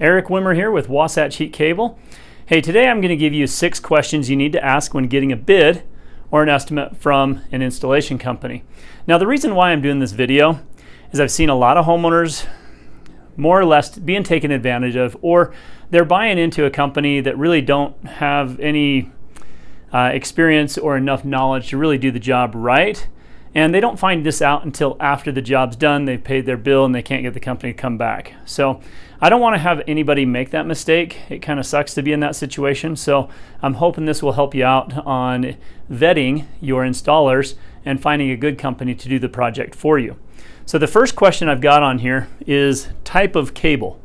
Eric Wimmer here with Wasatch Heat Cable. Hey, today I'm going to give you 6 questions you need to ask when getting a bid or an estimate from an installation company. Now, the reason why I'm doing this video is I've seen a lot of homeowners more or less being taken advantage of, or they're buying into a company that really don't have any experience or enough knowledge to really do the job right. And they don't find this out until after the job's done, they've paid their bill and they can't get the company to come back. So I don't want to have anybody make that mistake. It kind of sucks to be in that situation. So I'm hoping this will help you out on vetting your installers and finding a good company to do the project for you. So the first question I've got on here is type of cable.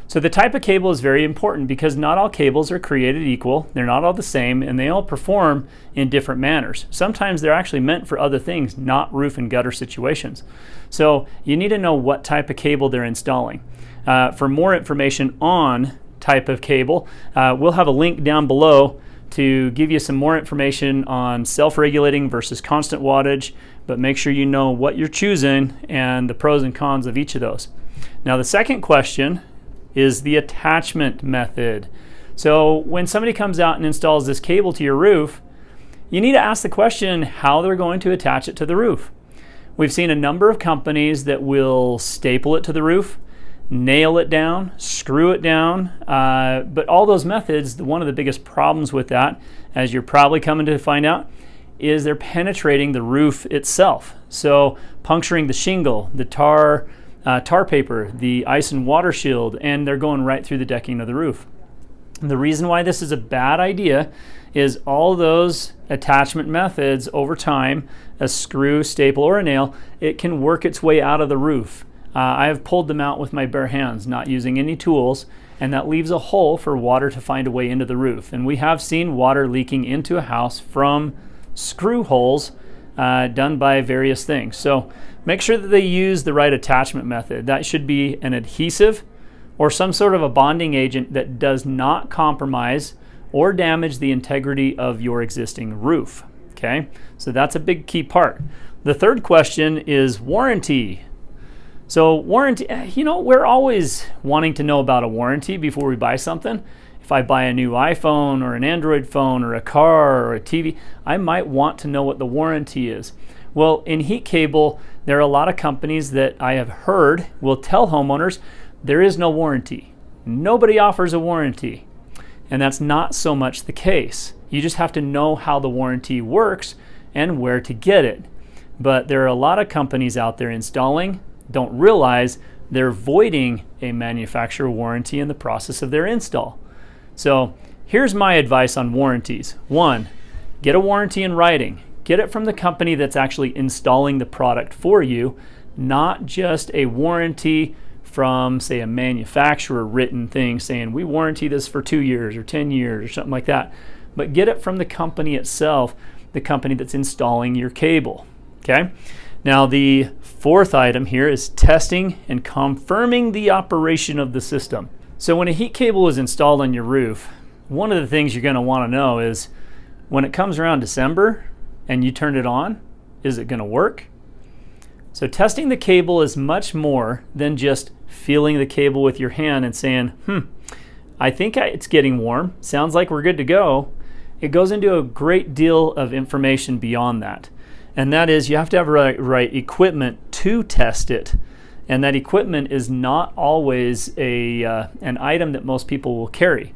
So the type of cable is very important because not all cables are created equal. They're not all the same, and they all perform in different manners. Sometimes they're actually meant for other things, not roof and gutter situations. So you need to know what type of cable they're installing. For more information on type of cable, we'll have a link down below to give you some more information on self-regulating versus constant wattage, but make sure you know what you're choosing and the pros and cons of each of those. Now, the second question is the attachment method. So when somebody comes out and installs this cable to your roof, you need to ask the question how they're going to attach it to the roof. We've seen a number of companies that will staple it to the roof, nail it down, screw it down, but all those methods, one of the biggest problems with that, as you're probably coming to find out, is they're penetrating the roof itself. So puncturing the shingle, the tar paper, the ice and water shield, and they're going right through the decking of the roof. And the reason why this is a bad idea is all those attachment methods over time, a screw, staple, or a nail, it can work its way out of the roof. I have pulled them out with my bare hands, not using any tools, and that leaves a hole for water to find a way into the roof. And we have seen water leaking into a house from screw holes done by various things. So make sure that they use the right attachment method. That should be an adhesive or some sort of a bonding agent that does not compromise or damage the integrity of your existing roof. Okay, so that's a big key part. The third question is warranty. So warranty, we're always wanting to know about a warranty before we buy something. If I buy a new iPhone or an Android phone or a car or a TV, I might want to know what the warranty is. Well, in heat cable, there are a lot of companies that I have heard will tell homeowners there is no warranty. Nobody offers a warranty. And that's not so much the case. You just have to know how the warranty works and where to get it. But there are a lot of companies out there installing, don't realize they're voiding a manufacturer warranty in the process of their install. So here's my advice on warranties. 1, get a warranty in writing. Get it from the company that's actually installing the product for you, not just a warranty from, say, a manufacturer written thing saying we warranty this for 2 years or 10 years or something like that. But get it from the company itself, the company that's installing your cable. Okay? Now, the fourth item here is testing and confirming the operation of the system. So when a heat cable is installed on your roof, one of the things you're going to want to know is when it comes around December and you turn it on, is it going to work? So testing the cable is much more than just feeling the cable with your hand and saying, I think it's getting warm. Sounds like we're good to go. It goes into a great deal of information beyond that. And that is you have to have right equipment to test it. And that equipment is not always an item that most people will carry.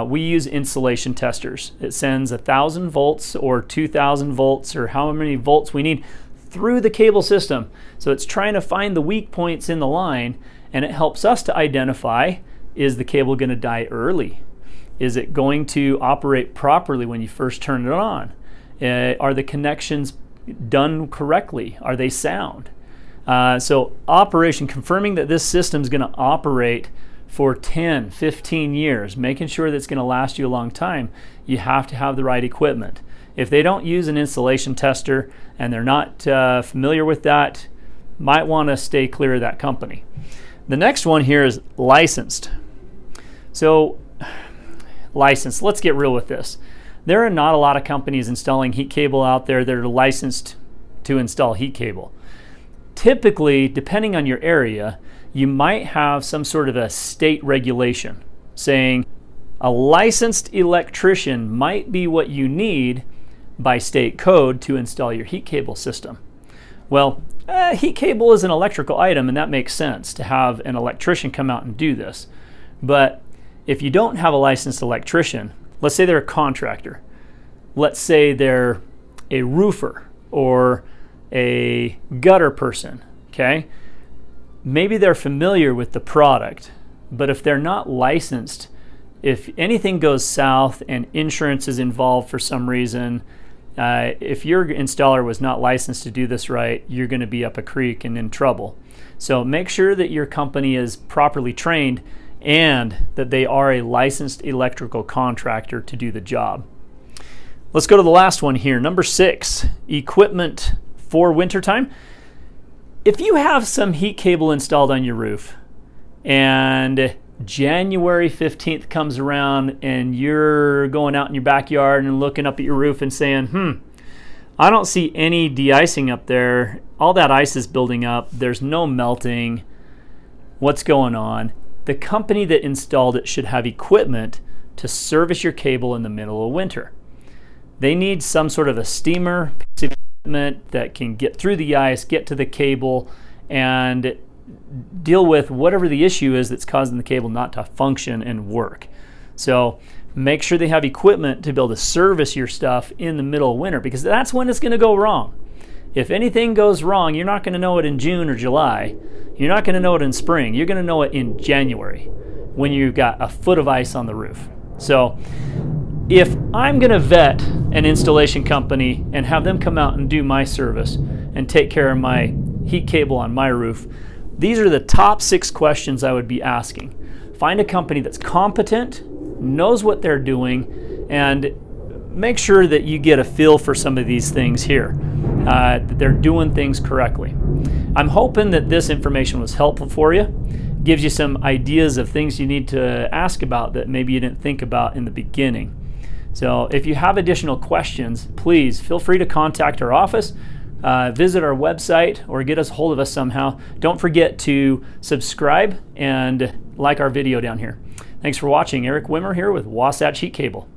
We use insulation testers. It sends 1,000 volts or 2,000 volts or how many volts we need through the cable system. So it's trying to find the weak points in the line, and it helps us to identify, is the cable going to die early? Is it going to operate properly when you first turn it on? Are the connections done correctly? Are they sound? So operation, confirming that this system is going to operate for 10, 15 years, making sure that it's going to last you a long time, you have to have the right equipment. If they don't use an insulation tester and they're not familiar with that, might want to stay clear of that company. The next one here is licensed. So licensed, let's get real with this. There are not a lot of companies installing heat cable out there that are licensed to install heat cable. Typically, depending on your area, you might have some sort of a state regulation saying a licensed electrician might be what you need by state code to install your heat cable system. Well, heat cable is an electrical item, and that makes sense to have an electrician come out and do this. But if you don't have a licensed electrician, let's say they're a contractor, let's say they're a roofer or a gutter person, okay? Maybe they're familiar with the product, but if they're not licensed, if anything goes south and insurance is involved for some reason, if your installer was not licensed to do this right, you're going to be up a creek and in trouble. So make sure that your company is properly trained and that they are a licensed electrical contractor to do the job. Let's go to the last one here. Number 6, equipment for wintertime. If you have some heat cable installed on your roof and January 15th comes around and you're going out in your backyard and looking up at your roof and saying, I don't see any de-icing up there. All that ice is building up. There's no melting. What's going on? The company that installed it should have equipment to service your cable in the middle of winter. They need some sort of a steamer piece of equipment that can get through the ice, get to the cable, and deal with whatever the issue is that's causing the cable not to function and work. So make sure they have equipment to be able to service your stuff in the middle of winter, because that's when it's going to go wrong. If anything goes wrong, you're not going to know it in June or July. You're not going to know it in spring. You're going to know it in January when you've got a foot of ice on the roof. So if I'm going to vet an installation company and have them come out and do my service and take care of my heat cable on my roof, these are the top 6 questions I would be asking. Find a company that's competent, knows what they're doing, and make sure that you get a feel for some of these things here, that they're doing things correctly. I'm hoping that this information was helpful for you, gives you some ideas of things you need to ask about that maybe you didn't think about in the beginning. So if you have additional questions, please feel free to contact our office, visit our website, or get us a hold of us somehow. Don't forget to subscribe and like our video down here. Thanks for watching. Eric Wimmer here with Wasatch Heat Cable.